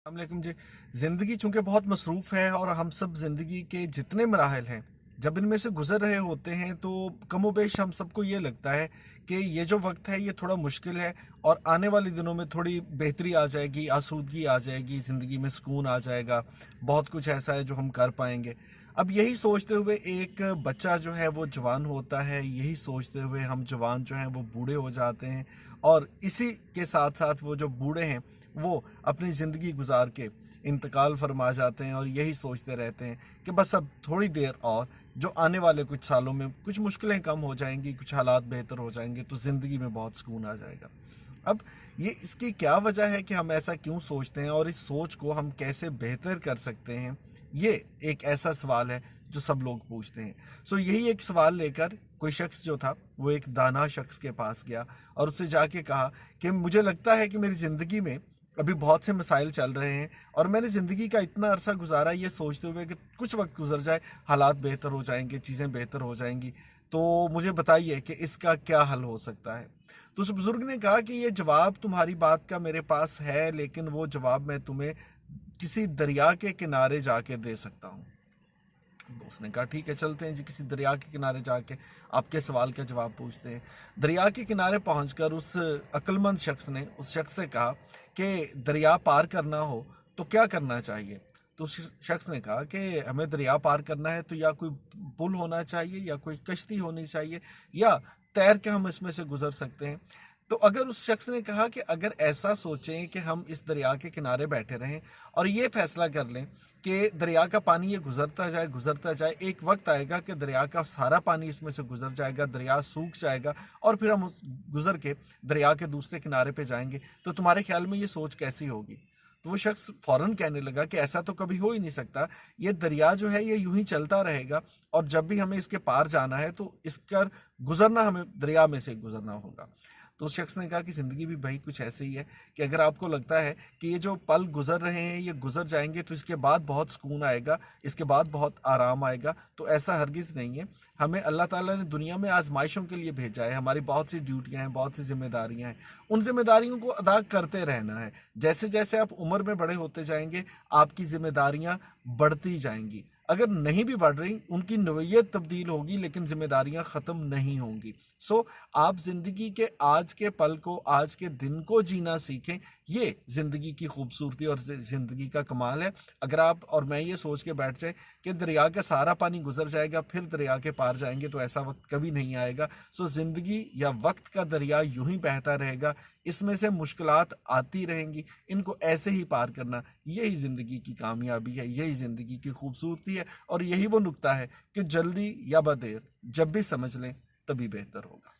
अस्सलाम वालेकुम जी। ज़िंदगी चूँकि बहुत मसरूफ़ है और हम सब ज़िंदगी के जितने मराहल हैं, जब इनमें से गुज़र रहे होते हैं तो कमोबेश हम सबको ये लगता है कि ये जो वक्त है ये थोड़ा मुश्किल है और आने वाले दिनों में थोड़ी बेहतरी आ जाएगी, आसूदगी आ जाएगी, ज़िंदगी में सुकून आ जाएगा, बहुत कुछ ऐसा है जो हम कर पाएंगे। अब यही सोचते हुए एक बच्चा जो है वो जवान होता है, यही सोचते हुए हम जवान जो हैं वो बूढ़े हो जाते हैं, और इसी के साथ साथ वो जो बूढ़े हैं वो अपनी ज़िंदगी गुजार के इंतकाल फरमा जाते हैं और यही सोचते रहते हैं कि बस अब थोड़ी देर और, जो आने वाले कुछ सालों में कुछ मुश्किलें कम हो जाएंगी, कुछ हालात बेहतर हो जाएंगे तो ज़िंदगी में बहुत सुकून आ जाएगा। अब ये इसकी क्या वजह है कि हम ऐसा क्यों सोचते हैं और इस सोच को हम कैसे बेहतर कर सकते हैं, ये एक ऐसा सवाल है जो सब लोग पूछते हैं। यही एक सवाल लेकर कोई शख्स जो था वो एक दाना शख्स के पास गया और उससे जाके कहा कि मुझे लगता है कि मेरी ज़िंदगी में अभी बहुत से मसाइल चल रहे हैं और मैंने ज़िंदगी का इतना अरसा गुजारा ये सोचते हुए कि कुछ वक्त गुजर जाए, हालात बेहतर हो जाएंगे, चीज़ें बेहतर हो जाएंगी, तो मुझे बताइए कि इसका क्या हल हो सकता है। तो उस बुज़ुर्ग ने कहा कि ये जवाब तुम्हारी बात का मेरे पास है, लेकिन वो जवाब मैं तुम्हें किसी दरिया के किनारे जाके दे सकता हूँ। उसने कहा ठीक है, चलते हैं जी, किसी दरिया के किनारे जाके आपके सवाल का जवाब पूछते हैं। दरिया के किनारे पहुंचकर उस अक्लमंद शख्स ने उस शख्स से कहा कि दरिया पार करना हो तो क्या करना चाहिए। तो उस शख्स ने कहा कि हमें दरिया पार करना है तो या कोई पुल होना चाहिए या कोई कश्ती होनी चाहिए या तैर के हम इसमें से गुजर सकते हैं। तो अगर उस शख्स ने कहा कि अगर ऐसा सोचें कि हम इस दरिया के किनारे बैठे रहें और ये फैसला कर लें कि दरिया का पानी ये गुजरता जाए, एक वक्त आएगा कि दरिया का सारा पानी इसमें से गुजर जाएगा, दरिया सूख जाएगा और फिर हम गुजर के दरिया के दूसरे किनारे पे जाएंगे, तो तुम्हारे ख्याल में ये सोच कैसी होगी। तो वो शख्स फौरन कहने लगा कि ऐसा तो कभी हो ही नहीं सकता, ये दरिया जो है ये यूं ही चलता रहेगा और जब भी हमें इसके पार जाना है तो इसका गुजरना, हमें दरिया में से गुजरना होगा। तो उस शख्स ने कहा कि ज़िंदगी भी भाई कुछ ऐसे ही है कि अगर आपको लगता है कि ये जो पल गुजर रहे हैं ये गुजर जाएंगे तो इसके बाद बहुत सुकून आएगा, इसके बाद बहुत आराम आएगा, तो ऐसा हरगिज़ नहीं है। हमें अल्लाह ताला ने दुनिया में आजमाइशों के लिए भेजा है, हमारी बहुत सी ड्यूटियां हैं, बहुत सी जिम्मेदारियां हैं, उन जिम्मेदारियों को अदा करते रहना है। जैसे जैसे आप उम्र में बड़े होते जाएंगे आपकी जिम्मेदारियां बढ़ती जाएंगी, अगर नहीं भी बढ़ रही उनकी नोयत तब्दील होगी लेकिन जिम्मेदारियां ख़त्म नहीं होंगी। आप ज़िंदगी के आज के पल को, आज के दिन को जीना सीखें, ये ज़िंदगी की खूबसूरती और ज़िंदगी का कमाल है। अगर आप और मैं ये सोच के बैठ जाए कि दरिया का सारा पानी गुजर जाएगा फिर दरिया के पार जाएंगे, तो ऐसा वक्त कभी नहीं आएगा। ज़िंदगी या वक्त का दरिया यूं ही बहता रहेगा, इसमें से मुश्किलात आती रहेंगी, इनको ऐसे ही पार करना, यही ज़िंदगी की कामयाबी है, यही ज़िंदगी की खूबसूरती है और यही वो नुक्ता है कि जल्दी या बदेर जब भी समझ लें तभी बेहतर होगा।